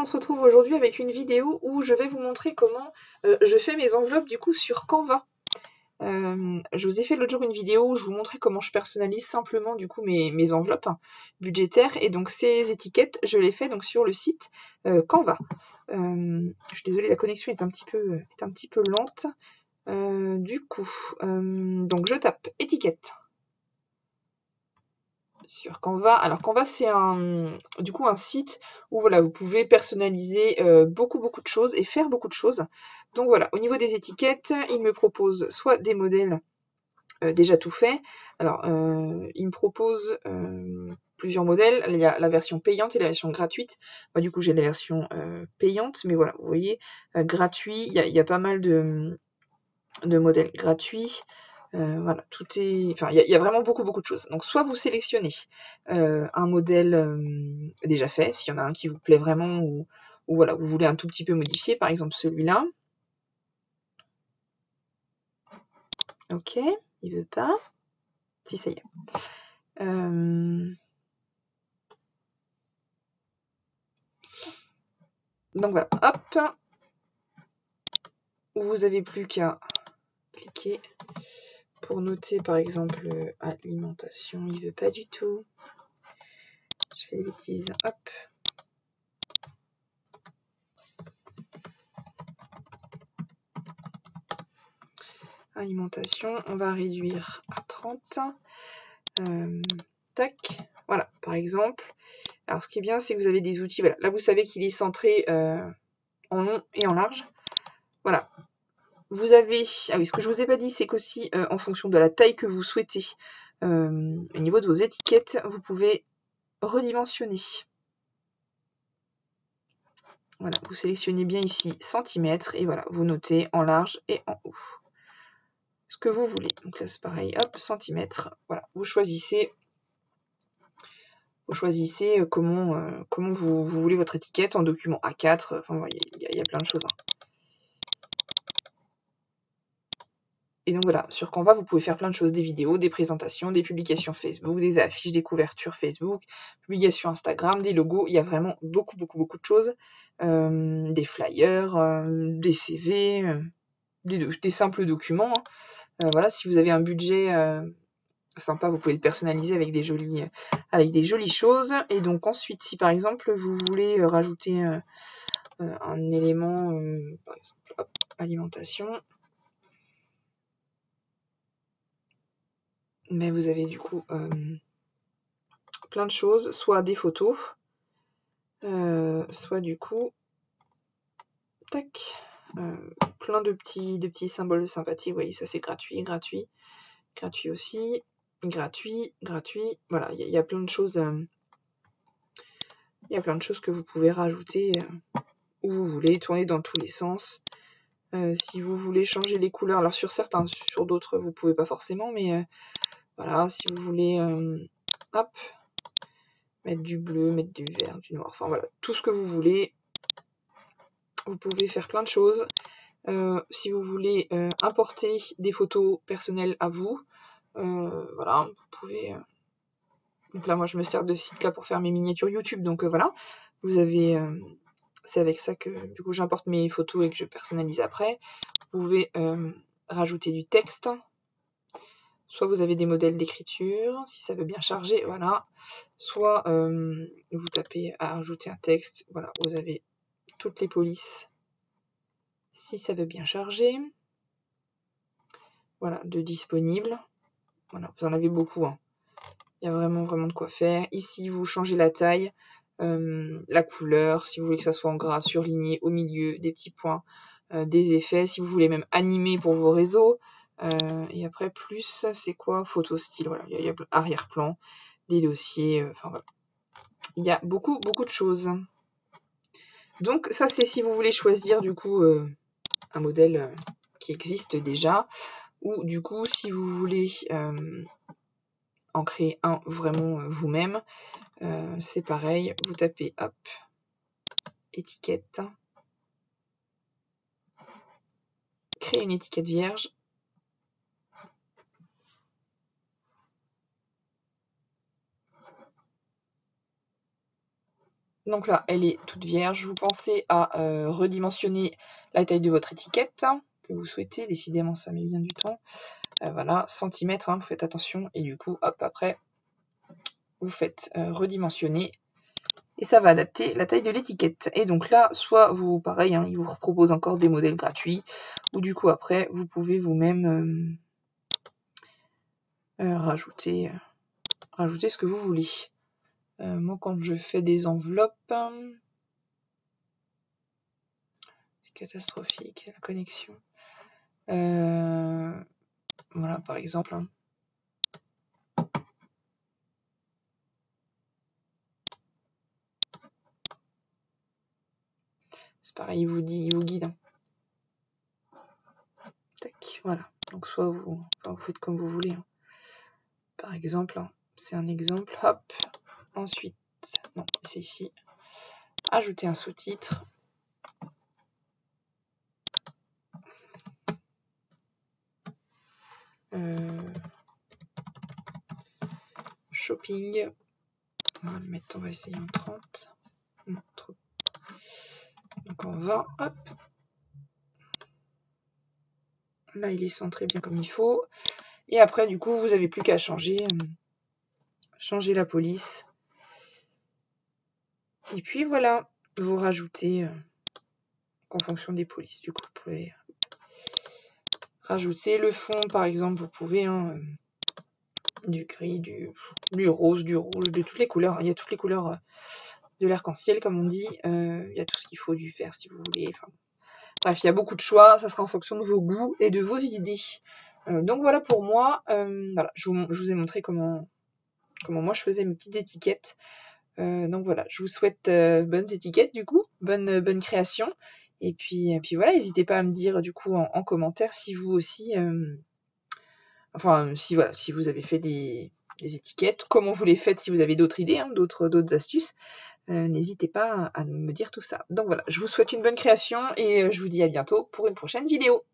se retrouve aujourd'hui avec une vidéo où je vais vous montrer comment je fais mes enveloppes du coup sur Canva. Je vous ai fait l'autre jour une vidéo où je vous montrais comment je personnalise simplement du coup mes enveloppes budgétaires, et donc ces étiquettes je les fais donc sur le site Canva. Je suis désolée, la connexion est un petit peu lente. Du coup, donc je tape étiquette sur Canva. Alors Canva c'est du coup un site où voilà, vous pouvez personnaliser beaucoup de choses et faire beaucoup de choses. Donc voilà, au niveau des étiquettes, il me propose soit des modèles déjà tout faits. Alors il me propose plusieurs modèles. Il y a la version payante et la version gratuite. Moi du coup j'ai la version payante, mais voilà, vous voyez, gratuit, il y a pas mal de modèles gratuits. Voilà, tout est. Enfin, il y a vraiment beaucoup de choses. Donc, soit vous sélectionnez un modèle déjà fait, s'il y en a un qui vous plaît vraiment, ou voilà, vous voulez un tout petit peu modifier, par exemple celui-là. Ok, il veut pas. Si, ça y est. Donc voilà, hop. Vous avez plus qu'à cliquer pour noter, par exemple, alimentation. Il veut pas du tout. Je fais des bêtises. Hop. Alimentation, on va réduire à 30. Tac, voilà, par exemple. Alors, ce qui est bien, c'est que vous avez des outils. Voilà. Là, vous savez qu'il est centré en long et en large. Voilà. Vous avez... Ah oui, ce que je vous ai pas dit, c'est qu'aussi, en fonction de la taille que vous souhaitez, au niveau de vos étiquettes, vous pouvez redimensionner. Voilà, vous sélectionnez bien ici centimètres et voilà, vous notez en large et en haut. Ce que vous voulez. Donc là, c'est pareil, hop, centimètres. Voilà, vous choisissez comment vous voulez votre étiquette en document A4. Enfin, vous voyez, il y a plein de choses. Et donc voilà, sur Canva, vous pouvez faire plein de choses, des vidéos, des présentations, des publications Facebook, des affiches, des couvertures Facebook, publications Instagram, des logos. Il y a vraiment beaucoup de choses. Des flyers, des CV, des simples documents. Voilà, si vous avez un budget sympa, vous pouvez le personnaliser avec des jolies choses. Et donc ensuite, si par exemple vous voulez rajouter un élément, par exemple, hop, alimentation, mais vous avez du coup plein de choses, soit des photos, soit du coup, tac, plein de petits symboles sympathiques. Vous voyez, ça c'est gratuit aussi, gratuit. Voilà, il y a plein de choses. Il y a plein de choses que vous pouvez rajouter où vous voulez, tourner dans tous les sens. Si vous voulez changer les couleurs, alors sur certains, sur d'autres vous pouvez pas forcément, mais voilà, si vous voulez hop, mettre du bleu, mettre du vert, du noir, enfin voilà, tout ce que vous voulez. Vous pouvez faire plein de choses. Si vous voulez importer des photos personnelles à vous, voilà, vous pouvez. Donc là, moi, je me sers de ce site-là pour faire mes miniatures YouTube. Donc voilà, vous avez. C'est avec ça que du coup j'importe mes photos et que je personnalise après. Vous pouvez rajouter du texte. Soit vous avez des modèles d'écriture, si ça veut bien charger, voilà. Soit vous tapez à rajouter un texte, voilà, vous avez toutes les polices, si ça veut bien charger. Voilà, de disponibles. Voilà, vous en avez beaucoup, hein. Il y a vraiment de quoi faire. Ici, vous changez la taille, la couleur, si vous voulez que ça soit en gras, surligné, au milieu, des petits points, des effets, si vous voulez même animer pour vos réseaux. Et après, plus, c'est quoi? Photo style, voilà, il y a arrière-plan, des dossiers, enfin voilà. Il y a beaucoup de choses. Donc ça, c'est si vous voulez choisir du coup un modèle qui existe déjà, ou du coup, si vous voulez en créer un vraiment vous-même, c'est pareil, vous tapez hop, étiquette, créer une étiquette vierge. Donc là, elle est toute vierge. Vous pensez à redimensionner la taille de votre étiquette que vous souhaitez. Décidément, ça met bien du temps. Voilà, centimètres, hein, vous faites attention. Et du coup, hop, après, vous faites redimensionner. Et ça va adapter la taille de l'étiquette. Et donc là, soit vous, pareil, hein, il vous propose encore des modèles gratuits. Ou du coup, après, vous pouvez vous-même rajouter ce que vous voulez. Moi, quand je fais des enveloppes, c'est catastrophique, la connexion. Voilà, par exemple. Hein. C'est pareil, il vous guide. Hein. Tac, voilà. Donc, soit vous faites comme vous voulez. Hein. Par exemple, hein, c'est un exemple. Hop. Ensuite, non, c'est ici. Ajouter un sous-titre. Shopping. On va le mettre, on va essayer en 30. Non, trop. Donc en 20, hop. Là, il est centré bien comme il faut. Et après, du coup, vous n'avez plus qu'à changer la police. Et puis voilà, vous rajoutez en fonction des polices. Du coup, vous pouvez rajouter le fond, par exemple, vous pouvez du gris, du rose, du rouge, de toutes les couleurs. Il y a toutes les couleurs de l'arc-en-ciel, comme on dit. Il y a tout ce qu'il faut, du vert si vous voulez. Enfin, bref, il y a beaucoup de choix. Ça sera en fonction de vos goûts et de vos idées. Donc voilà pour moi. Voilà, je vous ai montré comment moi je faisais mes petites étiquettes. Donc voilà, je vous souhaite bonnes étiquettes du coup, bonne création. Et puis voilà, n'hésitez pas à me dire du coup en commentaire si vous aussi, si vous avez fait des étiquettes, comment vous les faites, si vous avez d'autres idées, hein, d'autres astuces. N'hésitez pas à me dire tout ça. Donc voilà, je vous souhaite une bonne création et je vous dis à bientôt pour une prochaine vidéo.